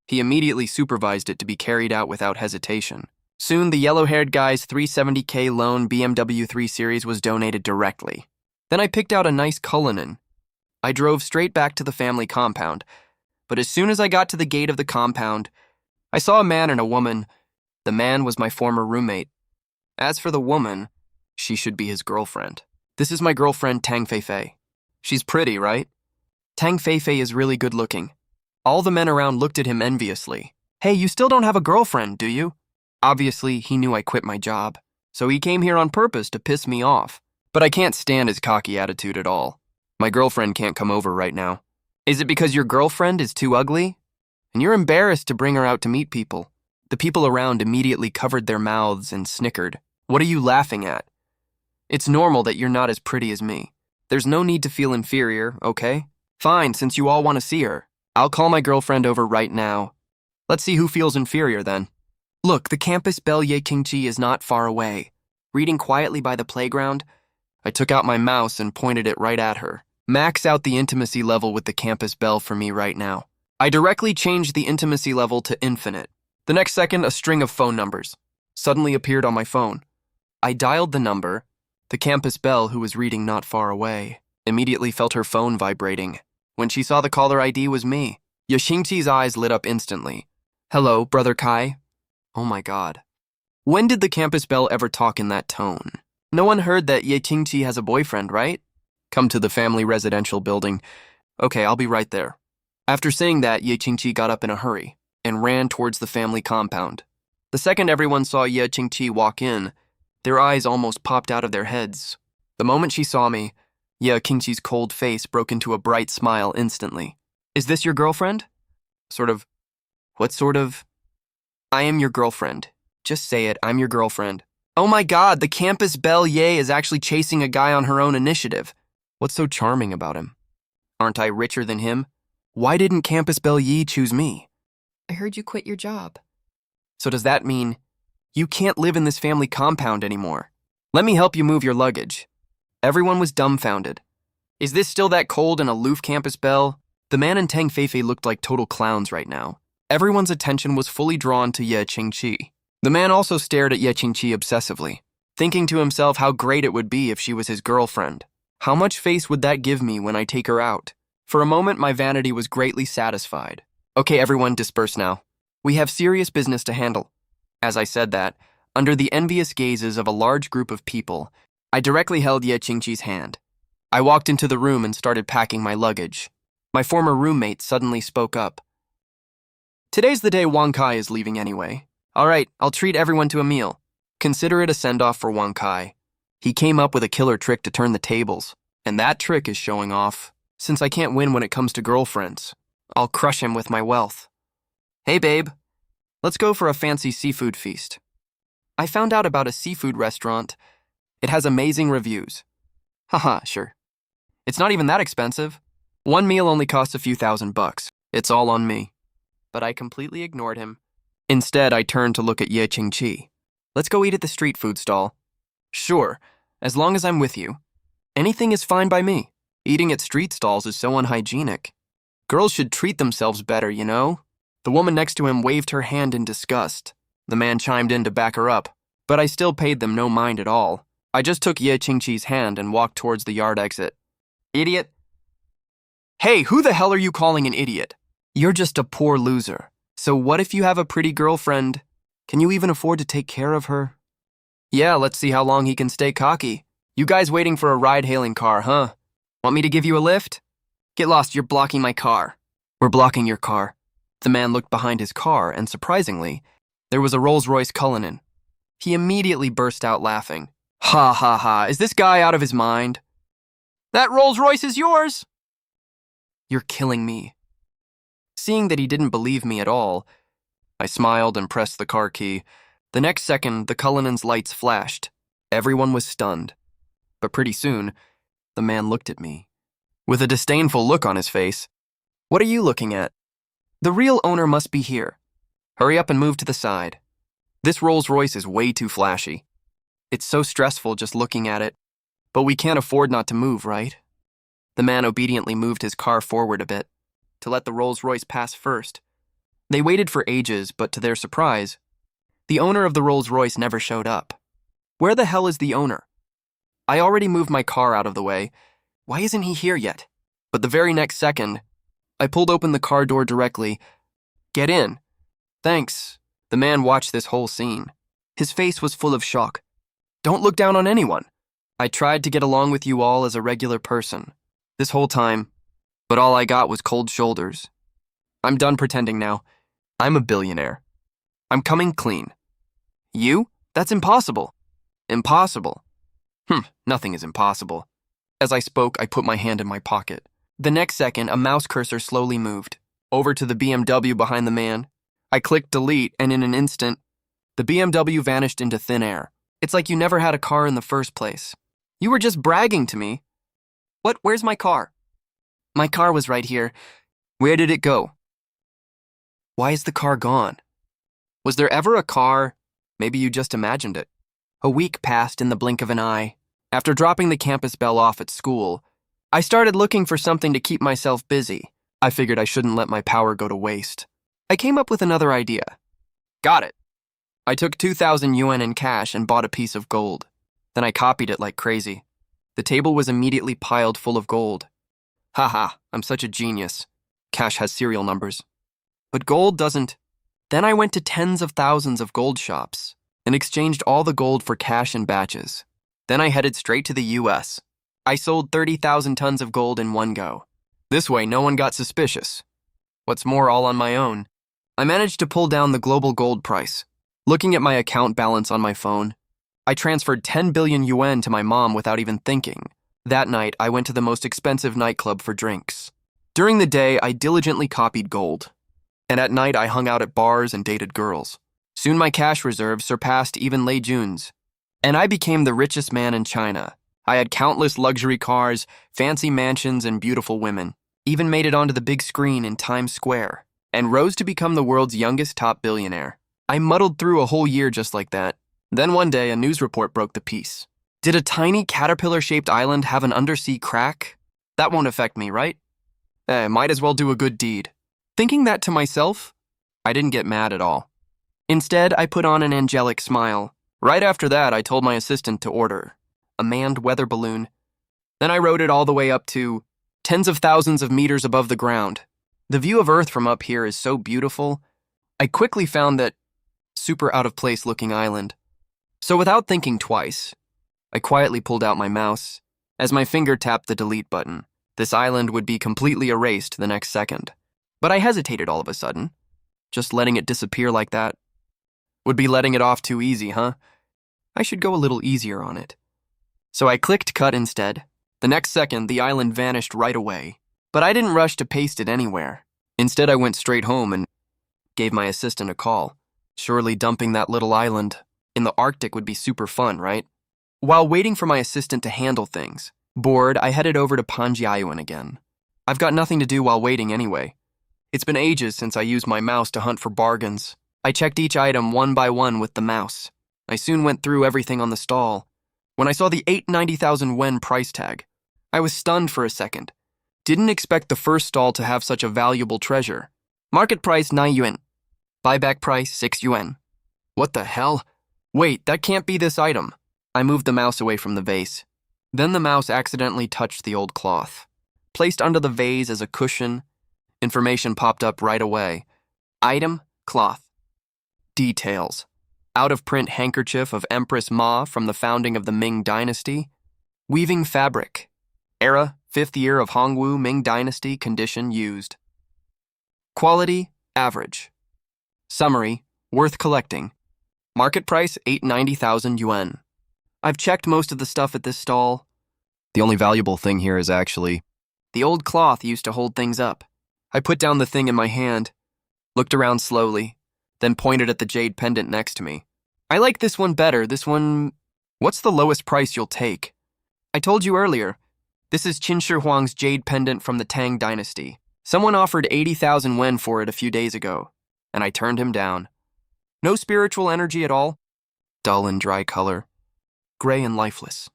he immediately supervised it to be carried out without hesitation. Soon, the yellow-haired guy's 370K loan BMW 3 Series was donated directly. Then I picked out a nice Cullinan. I drove straight back to the family compound, but as soon as I got to the gate of the compound, I saw a man and a woman. The man was my former roommate. As for the woman, she should be his girlfriend. This is my girlfriend, Tang Feifei. She's pretty, right? Tang Feifei is really good looking. All the men around looked at him enviously. Hey, you still don't have a girlfriend, do you? Obviously, he knew I quit my job, so he came here on purpose to piss me off. But I can't stand his cocky attitude at all. My girlfriend can't come over right now. Is it because your girlfriend is too ugly? And you're embarrassed to bring her out to meet people. The people around immediately covered their mouths and snickered. What are you laughing at? It's normal that you're not as pretty as me. There's no need to feel inferior, okay? Fine, since you all want to see her. I'll call my girlfriend over right now. Let's see who feels inferior then. Look, the campus bell Ye Qingqi is not far away. Reading quietly by the playground, I took out my mouse and pointed it right at her. Max out the intimacy level with the campus bell for me right now. I directly changed the intimacy level to infinite. The next second, a string of phone numbers suddenly appeared on my phone. I dialed the number. The campus bell, who was reading not far away, immediately felt her phone vibrating. When she saw the caller ID was me, Ye Qingqi's eyes lit up instantly. Hello, Brother Kai. Oh my God. When did the campus bell ever talk in that tone? No one heard that Ye Qingqi has a boyfriend, right? Come to the family residential building. Okay, I'll be right there. After saying that, Ye Qingqi got up in a hurry and ran towards the family compound. The second everyone saw Ye Qingqi walk in, their eyes almost popped out of their heads. The moment she saw me, Ye Qingqi's cold face broke into a bright smile instantly. Is this your girlfriend? What sort of? I am your girlfriend. Just say it, I'm your girlfriend. Oh my God, the campus belle Ye is actually chasing a guy on her own initiative. What's so charming about him? Aren't I richer than him? Why didn't campus belle Ye choose me? I heard you quit your job. So does that mean you can't live in this family compound anymore? Let me help you move your luggage. Everyone was dumbfounded. Is this still that cold and aloof campus belle? The man and Tang Feifei looked like total clowns right now. Everyone's attention was fully drawn to Ye Qingqi. The man also stared at Ye Qingqi obsessively, thinking to himself how great it would be if she was his girlfriend. How much face would that give me when I take her out? For a moment, my vanity was greatly satisfied. Okay, everyone, disperse now. We have serious business to handle. As I said that, under the envious gazes of a large group of people, I directly held Ye Qingqi's hand. I walked into the room and started packing my luggage. My former roommate suddenly spoke up. Today's the day Wang Kai is leaving anyway. All right, I'll treat everyone to a meal. Consider it a send-off for Wang Kai. He came up with a killer trick to turn the tables, and that trick is showing off. Since I can't win when it comes to girlfriends, I'll crush him with my wealth. Hey, babe. Let's go for a fancy seafood feast. I found out about a seafood restaurant. It has amazing reviews. Haha, sure. It's not even that expensive. One meal only costs a few $1,000. It's all on me. But I completely ignored him. Instead, I turned to look at Ye Qingqi. Let's go eat at the street food stall. Sure, as long as I'm with you. Anything is fine by me. Eating at street stalls is so unhygienic. Girls should treat themselves better, you know? The woman next to him waved her hand in disgust. The man chimed in to back her up, but I still paid them no mind at all. I just took Ye Qingqi's hand and walked towards the yard exit. Idiot. Hey, who the hell are you calling an idiot? You're just a poor loser. So what if you have a pretty girlfriend? Can you even afford to take care of her? Yeah, let's see how long he can stay cocky. You guys waiting for a ride-hailing car, huh? Want me to give you a lift? Get lost, you're blocking my car. We're blocking your car. The man looked behind his car, and surprisingly, there was a Rolls-Royce Cullinan. He immediately burst out laughing. Ha ha ha, is this guy out of his mind? That Rolls-Royce is yours! You're killing me. Seeing that he didn't believe me at all, I smiled and pressed the car key. The next second, the Cullinan's lights flashed. Everyone was stunned. But pretty soon, the man looked at me. With a disdainful look on his face. What are you looking at? The real owner must be here. Hurry up and move to the side. This Rolls-Royce is way too flashy. It's so stressful just looking at it. But we can't afford not to move, right? The man obediently moved his car forward a bit, to let the Rolls-Royce pass first. They waited for ages, but to their surprise, the owner of the Rolls-Royce never showed up. Where the hell is the owner? I already moved my car out of the way. Why isn't he here yet? But the very next second, I pulled open the car door directly. Get in. Thanks. The man watched this whole scene. His face was full of shock. Don't look down on anyone. I tried to get along with you all as a regular person. This whole time, but all I got was cold shoulders. I'm done pretending now. I'm a billionaire. I'm coming clean. You? That's impossible. Impossible. Nothing is impossible. As I spoke, I put my hand in my pocket. The next second, a mouse cursor slowly moved, over to the BMW behind the man. I clicked delete, and in an instant, the BMW vanished into thin air. It's like you never had a car in the first place. You were just bragging to me. What? Where's my car? My car was right here. Where did it go? Why is the car gone? Was there ever a car? Maybe you just imagined it. A week passed in the blink of an eye. After dropping the campus bell off at school, I started looking for something to keep myself busy. I figured I shouldn't let my power go to waste. I came up with another idea. Got it. I took 2,000 yuan in cash and bought a piece of gold. Then I copied it like crazy. The table was immediately piled full of gold. Haha, I'm such a genius. Cash has serial numbers. But gold doesn't. Then I went to tens of thousands of gold shops and exchanged all the gold for cash in batches. Then I headed straight to the US. I sold 30,000 tons of gold in one go. This way, no one got suspicious. What's more, all on my own. I managed to pull down the global gold price. Looking at my account balance on my phone, I transferred 10 billion yuan to my mom without even thinking. That night, I went to the most expensive nightclub for drinks. During the day, I diligently copied gold. And at night, I hung out at bars and dated girls. Soon my cash reserves surpassed even Lei Jun's. And I became the richest man in China. I had countless luxury cars, fancy mansions, and beautiful women. Even made it onto the big screen in Times Square, and rose to become the world's youngest top billionaire. I muddled through a whole year just like that. Then one day, a news report broke the peace. Did a tiny caterpillar-shaped island have an undersea crack? That won't affect me, right? Might as well do a good deed. Thinking that to myself, I didn't get mad at all. Instead, I put on an angelic smile. Right after that, I told my assistant to order a manned weather balloon. Then I rode it all the way up to tens of thousands of meters above the ground. The view of Earth from up here is so beautiful. I quickly found that super out-of-place looking island. So without thinking twice, I quietly pulled out my mouse. As my finger tapped the delete button, this island would be completely erased the next second. But I hesitated all of a sudden. Just letting it disappear like that would be letting it off too easy, huh? I should go a little easier on it. So I clicked cut instead. The next second, the island vanished right away. But I didn't rush to paste it anywhere. Instead, I went straight home and gave my assistant a call. Surely dumping that little island in the Arctic would be super fun, right? While waiting for my assistant to handle things, bored, I headed over to Panjiayuan again. I've got nothing to do while waiting anyway. It's been ages since I used my mouse to hunt for bargains. I checked each item one by one with the mouse. I soon went through everything on the stall. When I saw the 890,000 yen price tag, I was stunned for a second. Didn't expect the first stall to have such a valuable treasure. Market price 9 yuan. Buyback price 6 yuan. What the hell? Wait, that can't be this item. I moved the mouse away from the vase. Then the mouse accidentally touched the old cloth. Placed under the vase as a cushion, information popped up right away. Item, cloth. Details. Out-of-print handkerchief of Empress Ma from the founding of the Ming Dynasty. Weaving fabric. Era, 5th year of Hongwu Ming Dynasty, condition used. Quality, average. Summary, worth collecting. Market price, 890,000 yuan. I've checked most of the stuff at this stall. The only valuable thing here is actually the old cloth used to hold things up. I put down the thing in my hand, looked around slowly, then pointed at the jade pendant next to me. I like this one better. This one... What's the lowest price you'll take? I told you earlier, this is Qin Shi Huang's jade pendant from the Tang Dynasty. Someone offered 80,000 yen for it a few days ago, and I turned him down. No spiritual energy at all. Dull and dry color. Gray and lifeless.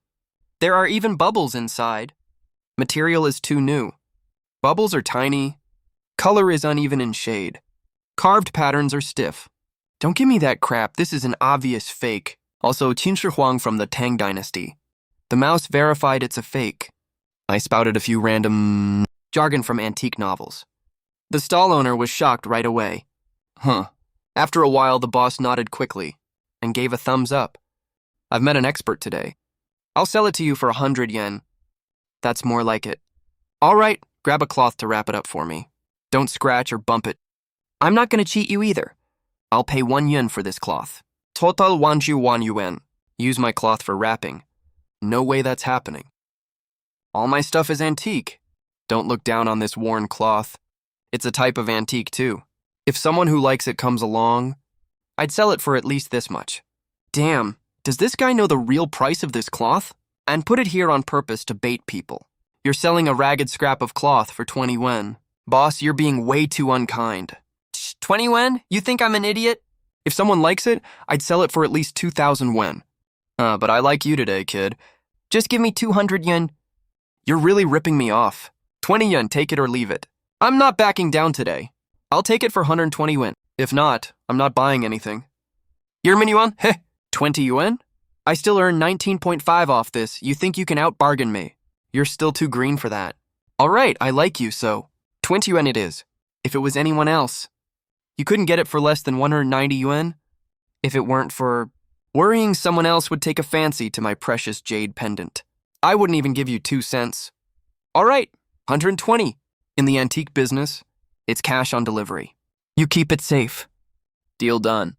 There are even bubbles inside. Material is too new. Bubbles are tiny. Color is uneven in shade. Carved patterns are stiff. Don't give me that crap, this is an obvious fake. Also, Qin Shi Huang from the Tang Dynasty. The mouse verified it's a fake. I spouted a few random jargon from antique novels. The stall owner was shocked right away. Huh. After a while, the boss nodded quickly and gave a thumbs up. I've met an expert today. I'll sell it to you for 100 yen. That's more like it. All right, grab a cloth to wrap it up for me. Don't scratch or bump it. I'm not going to cheat you either. I'll pay 1 yuan for this cloth. Total 1 yuan. Use my cloth for wrapping. No way that's happening. All my stuff is antique. Don't look down on this worn cloth. It's a type of antique too. If someone who likes it comes along, I'd sell it for at least this much. Damn, does this guy know the real price of this cloth? And put it here on purpose to bait people. You're selling a ragged scrap of cloth for 20 yen. Boss, you're being way too unkind. 20 yen? You think I'm an idiot? If someone likes it, I'd sell it for at least 2,000 yen. But I like you today, kid. Just give me 200 yen. You're really ripping me off. 20 yen, take it or leave it. I'm not backing down today. I'll take it for 120 yuan. If not, I'm not buying anything. Yermin yuan? Heh, 20 yuan? I still earn 19.5 off this. You think you can out-bargain me? You're still too green for that. All right, I like you, so 20 yuan it is. If it was anyone else. You couldn't get it for less than 190 yuan? If it weren't for worrying someone else would take a fancy to my precious jade pendant. I wouldn't even give you 2 cents. All right, 120. In the antique business, it's cash on delivery. You keep it safe. Deal done.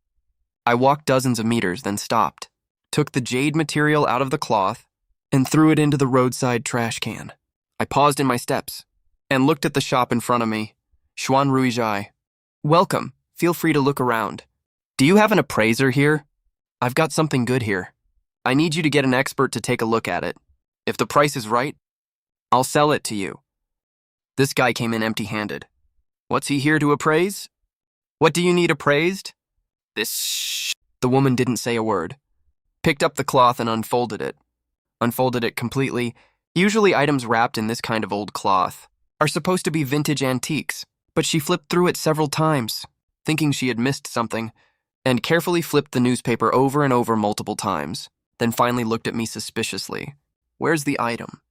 I walked dozens of meters, then stopped, took the jade material out of the cloth, and threw it into the roadside trash can. I paused in my steps and looked at the shop in front of me. Xuan Ruijai. Welcome. Feel free to look around. Do you have an appraiser here? I've got something good here. I need you to get an expert to take a look at it. If the price is right, I'll sell it to you. This guy came in empty-handed. What's he here to appraise? What do you need appraised? The woman didn't say a word. Picked up the cloth and unfolded it. Unfolded it completely. Usually items wrapped in this kind of old cloth are supposed to be vintage antiques, but she flipped through it several times, thinking she had missed something, and carefully flipped the newspaper over and over multiple times, then finally looked at me suspiciously. Where's the item?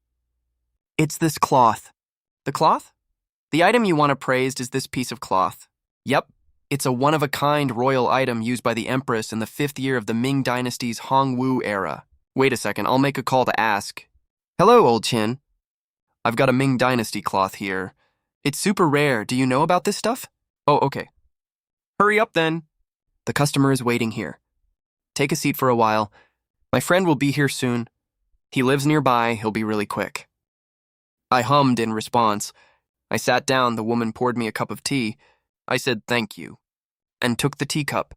It's this cloth. The cloth? The item you want appraised is this piece of cloth. Yep, It's a one-of-a-kind royal item used by the Empress in the 5th year of the Ming Dynasty's Hongwu era. Wait a second, I'll make a call to ask. Hello, old Chin. I've got a Ming Dynasty cloth here. It's super rare. Do you know about this stuff? Oh, okay. Hurry up then. The customer is waiting here. Take a seat for a while. My friend will be here soon. He lives nearby. He'll be really quick. I hummed in response. I sat down. The woman poured me a cup of tea. I said thank you and took the teacup.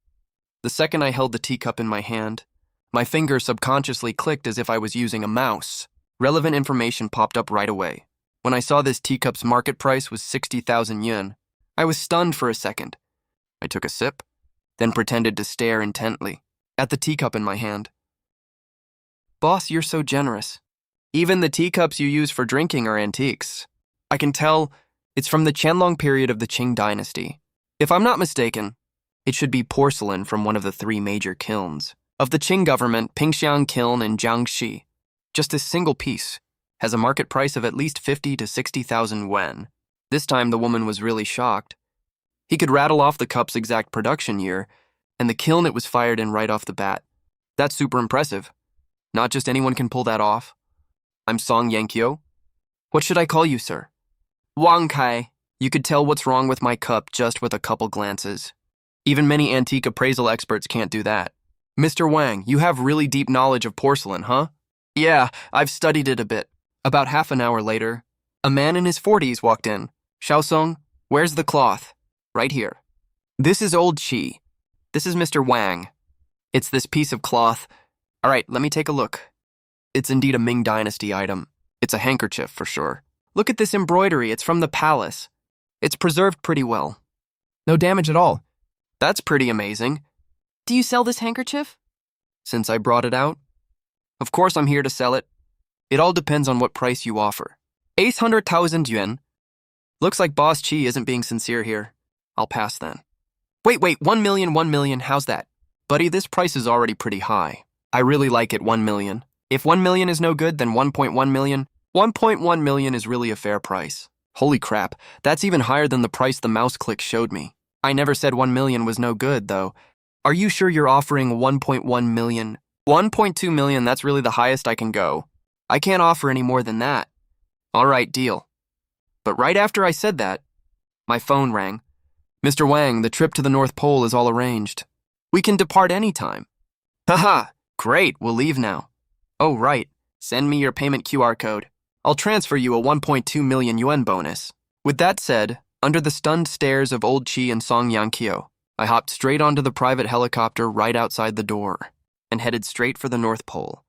The second I held the teacup in my hand, my finger subconsciously clicked as if I was using a mouse. Relevant information popped up right away. When I saw this teacup's market price was 60,000 yen, I was stunned for a second. I took a sip, then pretended to stare intently at the teacup in my hand. Boss, you're so generous. Even the teacups you use for drinking are antiques. I can tell it's from the Qianlong period of the Qing dynasty. If I'm not mistaken, it should be porcelain from one of the 3 major kilns of the Qing government, Pingxiang Kiln and Jiangxi. Just this single piece has a market price of at least 50 to 60,000 yen. This time the woman was really shocked. He could rattle off the cup's exact production year and the kiln it was fired in right off the bat. That's super impressive. Not just anyone can pull that off. I'm Song Yankyo. What should I call you, sir? Wang Kai. You could tell what's wrong with my cup just with a couple glances. Even many antique appraisal experts can't do that. Mr. Wang, you have really deep knowledge of porcelain, huh? Yeah, I've studied it a bit. About half an hour later, a man in his 40s walked in. Xiaosong, where's the cloth? Right here. This is old Qi. This is Mr. Wang. It's this piece of cloth. All right, let me take a look. It's indeed a Ming Dynasty item. It's a handkerchief for sure. Look at this embroidery. It's from the palace. It's preserved pretty well. No damage at all. That's pretty amazing. Do you sell this handkerchief? Since I brought it out, of course I'm here to sell it. It all depends on what price you offer. 800,000 yuan. Looks like Boss Qi isn't being sincere here. I'll pass then. Wait, 1 million, how's that? Buddy, this price is already pretty high. I really like it, 1 million. If 1 million is no good, then 1.1 million. 1.1 million is really a fair price. Holy crap, that's even higher than the price the mouse click showed me. I never said 1 million was no good, though. Are you sure you're offering 1.1 million? 1.2 million, that's really the highest I can go. I can't offer any more than that. All right, deal. But right after I said that, my phone rang. Mr. Wang, the trip to the North Pole is all arranged. We can depart anytime. Haha, great, we'll leave now. Oh, right, send me your payment QR code. I'll transfer you a 1.2 million yuan bonus. With that said, under the stunned stares of old Qi and Song Yankyo, I hopped straight onto the private helicopter right outside the door and headed straight for the North Pole.